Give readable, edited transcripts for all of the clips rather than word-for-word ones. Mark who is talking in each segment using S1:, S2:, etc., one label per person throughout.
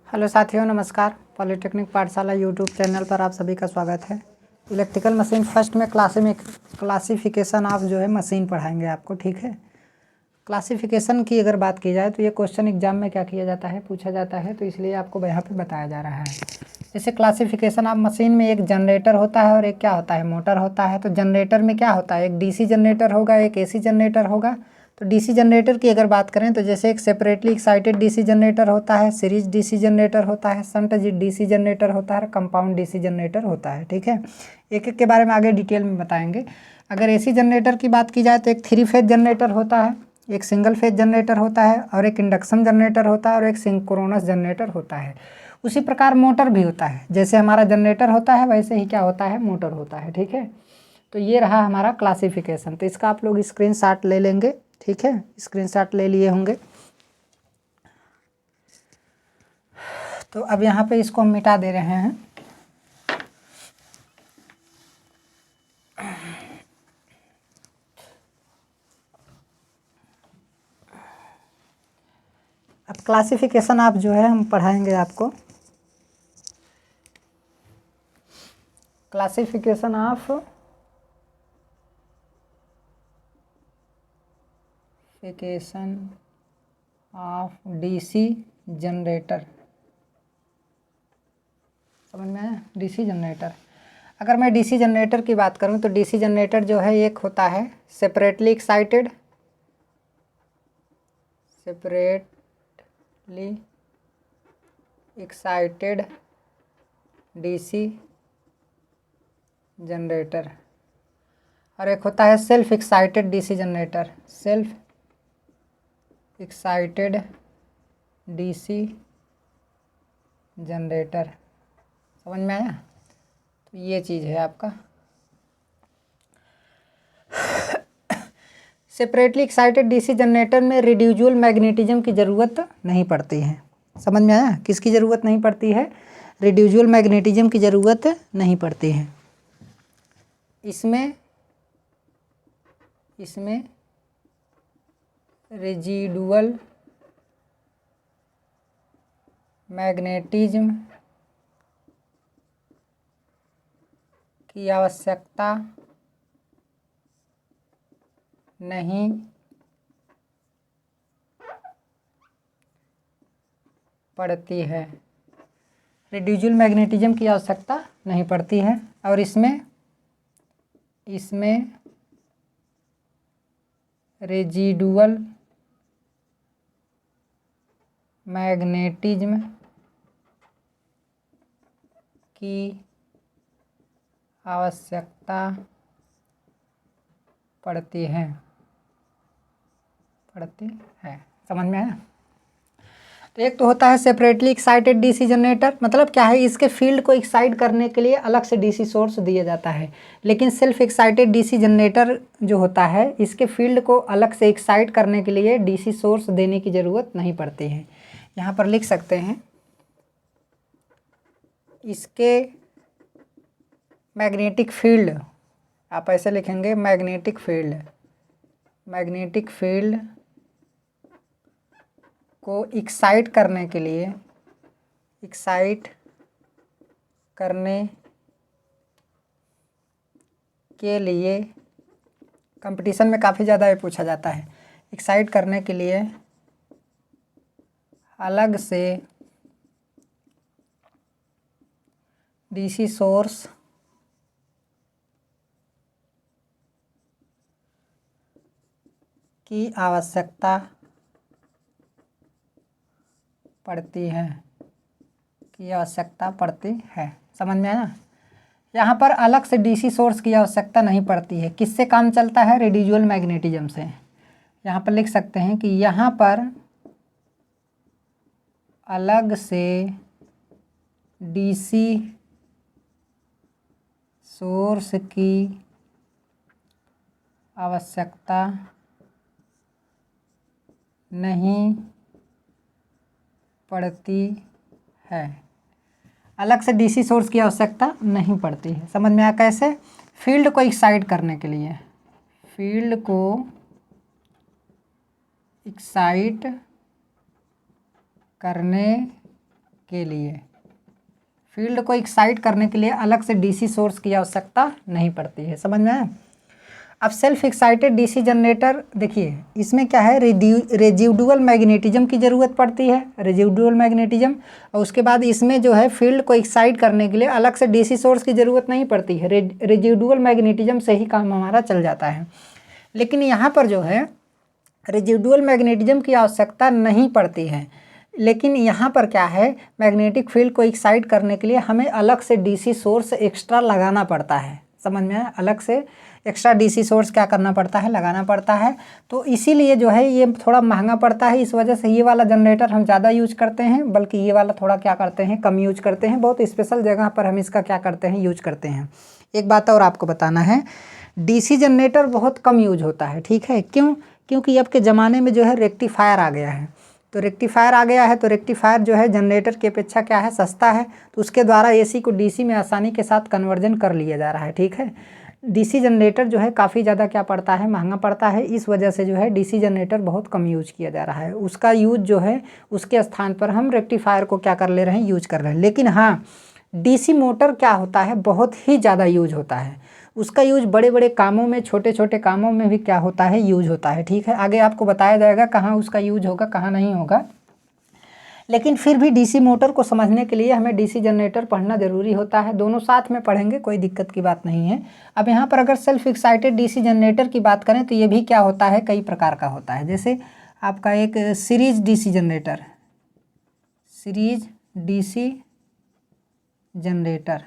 S1: Hello साथियों, नमस्कार। Polytechnic पाठशाला यूट्यूब चैनल पर आप सभी का स्वागत है। इलेक्ट्रिकल मशीन फर्स्ट में क्लासिफिकेशन ऑफ जो है मशीन पढ़ाएंगे आपको, ठीक है। क्लासिफिकेशन की अगर बात की जाए तो ये क्वेश्चन एग्जाम में क्या किया जाता है, पूछा जाता है, तो इसलिए आपको यहाँ पे बताया जा रहा है। जैसे क्लासिफिकेशन ऑफ मशीन में एक जनरेटर होता है और एक क्या होता है, मोटर होता है। तो जनरेटर में क्या होता है, एक डीसी जनरेटर होगा, एक एसी जनरेटर होगा। तो डीसी जनरेटर की अगर बात करें तो जैसे एक सेपरेटली एक्साइटेड डीसी जनरेटर होता है, सीरीज डीसी जनरेटर होता है, शंट डीसी जनरेटर होता है, कंपाउंड डीसी जनरेटर होता है, ठीक है। एक एक के बारे में आगे डिटेल में बताएंगे। अगर एसी जनरेटर की बात की जाए तो एक 3 फेज जनरेटर होता है, एक सिंगल फेज जनरेटर होता है, और एक इंडक्शन जनरेटर होता है, और एक सिंक्रोनस जनरेटर होता है। उसी प्रकार मोटर भी होता है, जैसे हमारा जनरेटर होता है वैसे ही क्या होता है, मोटर होता है, ठीक है। तो ये रहा हमारा क्लासिफिकेशन। तो इसका आप लोग स्क्रीनशॉट ले लेंगे, ठीक है। स्क्रीनशॉट ले लिए होंगे। तो अब यहाँ पे इसको हम मिटा दे रहे हैं। अब क्लासिफिकेशन आप जो है हम पढ़ाएंगे आपको। क्लासिफिकेशन ऑफ डीसी जनरेटर, समझ में आया। डीसी जनरेटर, अगर मैं डीसी जनरेटर की बात करूं तो डीसी जनरेटर जो है एक होता है सेपरेटली एक्साइटेड डीसी जनरेटर, और एक होता है self excited DC generator, self excited DC generator. समझ में आया। तो ये चीज़ है आपका। सेपरेटली एक्साइटेड डीसी जनरेटर में रिड्यूजुअल मैग्नेटिज्म की ज़रूरत नहीं पड़ती है। समझ में आया। किसकी ज़रूरत नहीं पड़ती है, रिड्यूजुअल मैग्नेटिज्म की ज़रूरत नहीं पड़ती है। इसमें रेजिडुअल मैग्नेटिज्म की आवश्यकता नहीं पड़ती है। रेडिजुअल मैग्नेटिज्म की आवश्यकता नहीं पड़ती है, और इसमें रेजिडुअल मैग्नेटिज्म की आवश्यकता पड़ती है। समझ में आया। तो एक तो होता है सेपरेटली एक्साइटेड डीसी जनरेटर, मतलब क्या है, इसके फील्ड को एक्साइट करने के लिए अलग से डीसी सोर्स दिया जाता है। लेकिन सेल्फ एक्साइटेड डीसी जनरेटर जो होता है, इसके फील्ड को अलग से एक्साइट करने के लिए डीसी सोर्स देने की ज़रूरत नहीं पड़ती है। यहाँ पर लिख सकते हैं, इसके मैग्नेटिक फील्ड, आप ऐसे लिखेंगे, मैग्नेटिक फील्ड को एक्साइट करने के लिए कंपटीशन में काफ़ी ज़्यादा ये पूछा जाता है। एक्साइट करने के लिए अलग से डीसी सोर्स की आवश्यकता पड़ती है। समझ में आया। यहाँ पर अलग से डीसी सोर्स की आवश्यकता नहीं पड़ती है। किससे काम चलता है, रेडिजुअल मैग्नेटिज्म से। यहाँ पर लिख सकते हैं कि यहाँ पर अलग से डीसी सोर्स की आवश्यकता नहीं पड़ती है। अलग से डीसी सोर्स की आवश्यकता नहीं पड़ती है। समझ में आया कैसे, फील्ड को एक्साइट करने के लिए, फील्ड को एक्साइट करने के लिए, फील्ड को एक्साइट करने के लिए अलग से डीसी सोर्स की आवश्यकता नहीं पड़ती है। समझ में आया? अब सेल्फ एक्साइटेड डीसी जनरेटर देखिए, इसमें क्या है, रेजिडुअल मैग्नेटिज्म की ज़रूरत पड़ती है, रेजिडुअल मैग्नेटिज्म। और उसके बाद इसमें जो है फील्ड को एक्साइट करने के लिए अलग से डीसी सोर्स की ज़रूरत नहीं पड़ती है, रेजिडुअल मैग्नेटिज्म से ही काम हमारा चल जाता है। लेकिन यहाँ पर जो है रेजिडुअल मैग्नेटिज्म की आवश्यकता नहीं पड़ती है, लेकिन यहाँ पर क्या है, मैग्नेटिक फील्ड को एक्साइट करने के लिए हमें अलग से डीसी सोर्स एक्स्ट्रा लगाना पड़ता है। समझ में आया? अलग से एक्स्ट्रा डीसी सोर्स क्या करना पड़ता है, लगाना पड़ता है। तो इसीलिए जो है ये थोड़ा महंगा पड़ता है, इस वजह से ये वाला जनरेटर हम ज़्यादा यूज करते हैं, बल्कि ये वाला थोड़ा क्या करते हैं, कम यूज करते हैं। बहुत स्पेशल जगह पर हम इसका क्या करते हैं, यूज करते हैं। एक बात और आपको बताना है, डीसी जनरेटर बहुत कम यूज होता है, ठीक है? क्यों? क्योंकि अब के ज़माने में जो है रेक्टिफायर आ गया है। तो रेक्टिफायर आ गया है, तो रेक्टिफायर जो है जनरेटर की अपेक्षा क्या है, सस्ता है। तो उसके द्वारा एसी को डीसी में आसानी के साथ कन्वर्जन कर लिया जा रहा है, ठीक है? डीसी जनरेटर जो है काफ़ी ज़्यादा क्या पड़ता है, महंगा पड़ता है। इस वजह से जो है डीसी जनरेटर बहुत कम यूज किया जा रहा है। उसका यूज जो है उसके स्थान पर हम रेक्टिफायर को क्या कर ले रहे हैं, यूज कर रहे हैं। लेकिन हाँ, डीसी मोटर क्या होता है, बहुत ही ज़्यादा यूज होता है। उसका यूज बड़े बड़े कामों में, छोटे छोटे कामों में भी क्या होता है, यूज होता है, ठीक है? आगे आपको बताया जाएगा कहाँ उसका यूज होगा, कहाँ नहीं होगा। लेकिन फिर भी डीसी मोटर को समझने के लिए हमें डीसी जनरेटर पढ़ना ज़रूरी होता है। दोनों साथ में पढ़ेंगे, कोई दिक्कत की बात नहीं है। अब यहाँ पर अगर सेल्फ एक्साइटेड डीसी जनरेटर की बात करें तो ये भी क्या होता है, कई प्रकार का होता है। जैसे आपका एक series DC generator, series DC generator,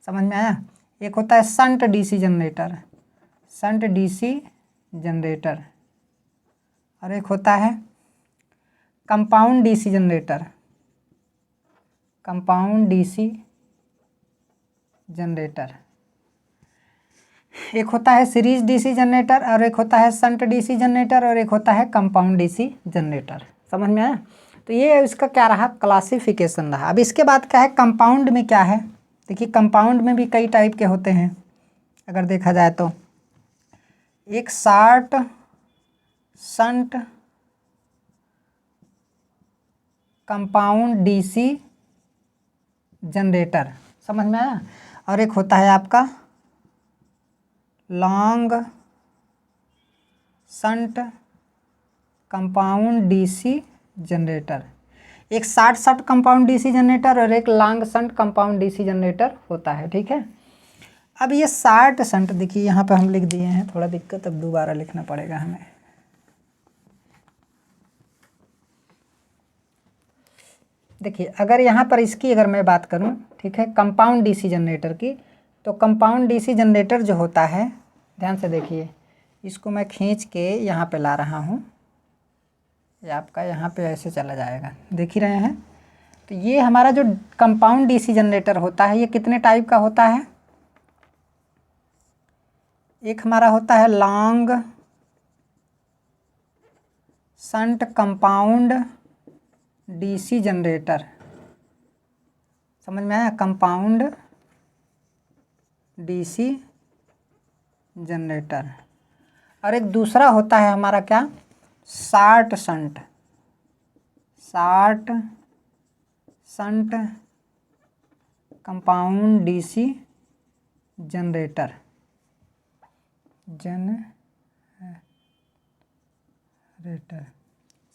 S1: समझ में आया? एक होता है shunt DC generator, shunt DC generator. और एक होता है compound DC generator, compound DC generator. एक होता है सीरीज डीसी जनरेटर, और एक होता है शंट डीसी जनरेटर, और एक होता है कंपाउंड डीसी जनरेटर। समझ में आया? तो ये इसका क्या रहा, क्लासिफिकेशन रहा। अब इसके बाद क्या है, कंपाउंड में क्या है, देखिए कंपाउंड में भी कई टाइप के होते हैं अगर देखा जाए तो। एक short shunt compound DC generator, समझ में आया? और एक होता है आपका long shunt compound DC generator. एक short shunt compound DC generator और एक long shunt compound DC generator होता है, ठीक है? अब ये शॉर्ट शंट देखिए यहाँ पे हम लिख दिए हैं, थोड़ा दिक्कत, अब दोबारा लिखना पड़ेगा हमें। देखिए अगर यहाँ पर इसकी अगर मैं बात करूँ, ठीक है, कंपाउंड डीसी जनरेटर की, तो कंपाउंड डीसी जनरेटर जो होता है, ध्यान से देखिए, इसको मैं खींच के यहाँ पे ला रहा हूँ, ये आपका यहाँ पे ऐसे चला जाएगा, देख ही रहे हैं। तो ये हमारा जो कंपाउंड डीसी जनरेटर होता है, ये कितने टाइप का होता है? एक हमारा होता है long shunt compound DC generator, समझ में आया? Compound DC generator. और एक दूसरा होता है हमारा क्या, short shunt, short shunt compound DC generator, generator,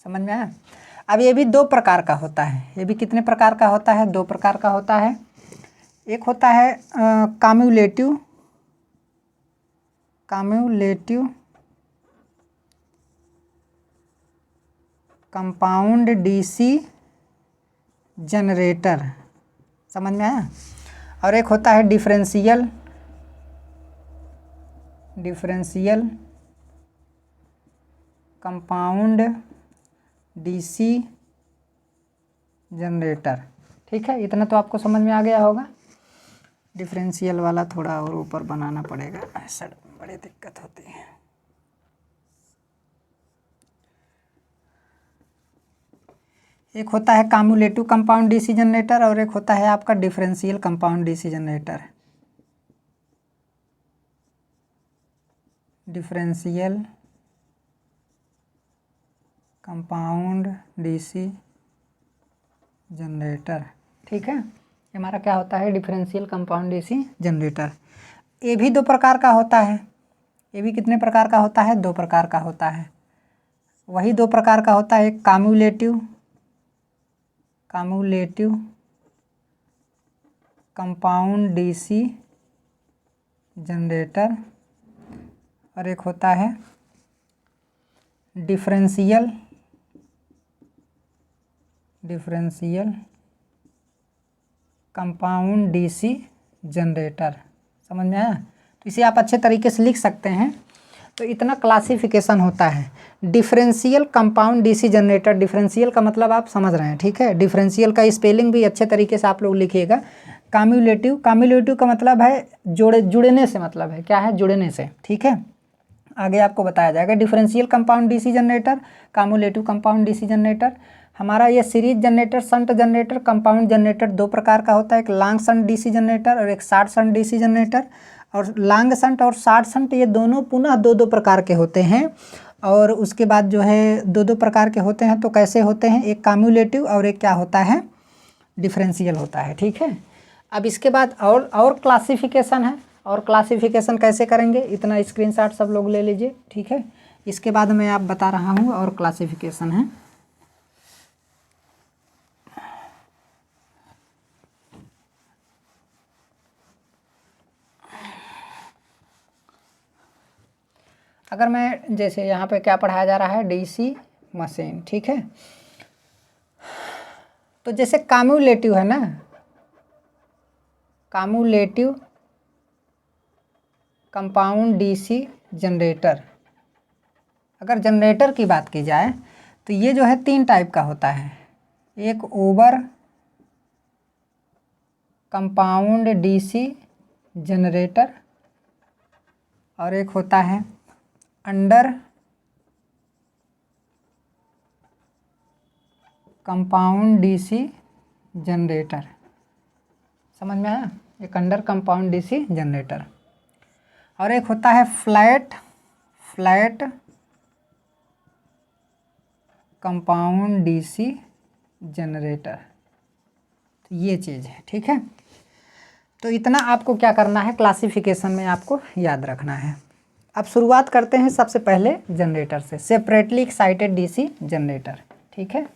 S1: समझ में आया? अब ये भी दो प्रकार का होता है, ये भी कितने प्रकार का होता है, दो प्रकार का होता है। एक होता है cumulative, cumulative compound DC generator, समझ में आया? और एक होता है differential, differential compound DC generator, ठीक है? इतना तो आपको समझ में आ गया होगा। डिफरेंशियल वाला थोड़ा और ऊपर बनाना पड़ेगा, ऐसा बड़ी दिक्कत होती है। एक होता है कम्युलेटिव कंपाउंड डीसी जनरेटर और एक होता है आपका differential compound DC generator. Differential compound DC generator, ठीक है। ये हमारा क्या होता है, डिफरेंशियल कंपाउंड डीसी जनरेटर। ये भी 2 प्रकार का होता है। ये भी कितने प्रकार का होता है, 2 प्रकार का होता है। वही 2 प्रकार का होता है, एक काम्युलेटिव कंपाउंड डीसी जनरेटर और एक होता है डिफरेंशियल कंपाउंड डीसी जनरेटर। समझ में आया? तो इसे आप अच्छे तरीके से लिख सकते हैं। तो इतना क्लासिफिकेशन होता है। Differential compound DC generator, differential का मतलब आप समझ रहे हैं, ठीक है। डिफरेंशियल का स्पेलिंग भी अच्छे तरीके से आप लोग लिखिएगा। काम्युलेटिव का मतलब है जुड़ने से, मतलब है क्या है, जुड़ने से, ठीक है। आगे आपको बताया जाएगा। Differential compound DC generator, cumulative compound DC generator. हमारा ये series generator, shunt generator, compound generator 2 प्रकार का होता है, एक लॉन्ग शंट डीसी जनरेटर और एक शॉर्ट शंट डीसी जनरेटर। और लॉन्ग शंट और शॉर्ट शंट ये दोनों पुनः 2-2 प्रकार के होते हैं। और उसके बाद जो है 2-2 प्रकार के होते हैं। तो कैसे होते हैं, एक काम्युलेटिव और एक क्या होता है, डिफरेंशियल होता है, ठीक है। अब इसके बाद और क्लासिफिकेशन है। और क्लासिफिकेशन कैसे करेंगे, इतना स्क्रीनशॉट सब लोग ले लीजिए, ठीक है। इसके बाद मैं आप बता रहा हूँ और क्लासिफिकेशन है। अगर मैं जैसे यहाँ पे क्या पढ़ाया जा रहा है, डीसी मशीन, ठीक है। तो जैसे काम्युलेटिव है ना, काम्युलेटिव कंपाउंड डीसी जनरेटर, अगर जनरेटर की बात की जाए तो ये जो है 3 टाइप का होता है। एक ओवर कंपाउंड डीसी जनरेटर और एक होता है अंडर कंपाउंड डीसी जनरेटर। समझ में आया? एक अंडर कंपाउंड डीसी जनरेटर और एक होता है फ्लैट कंपाउंड डीसी जनरेटर। तो ये चीज़ है, ठीक है। तो इतना आपको क्या करना है, क्लासिफिकेशन में आपको याद रखना है। अब शुरुआत करते हैं सबसे पहले जनरेटर से, सेपरेटली एक्साइटेड डीसी जनरेटर, ठीक है।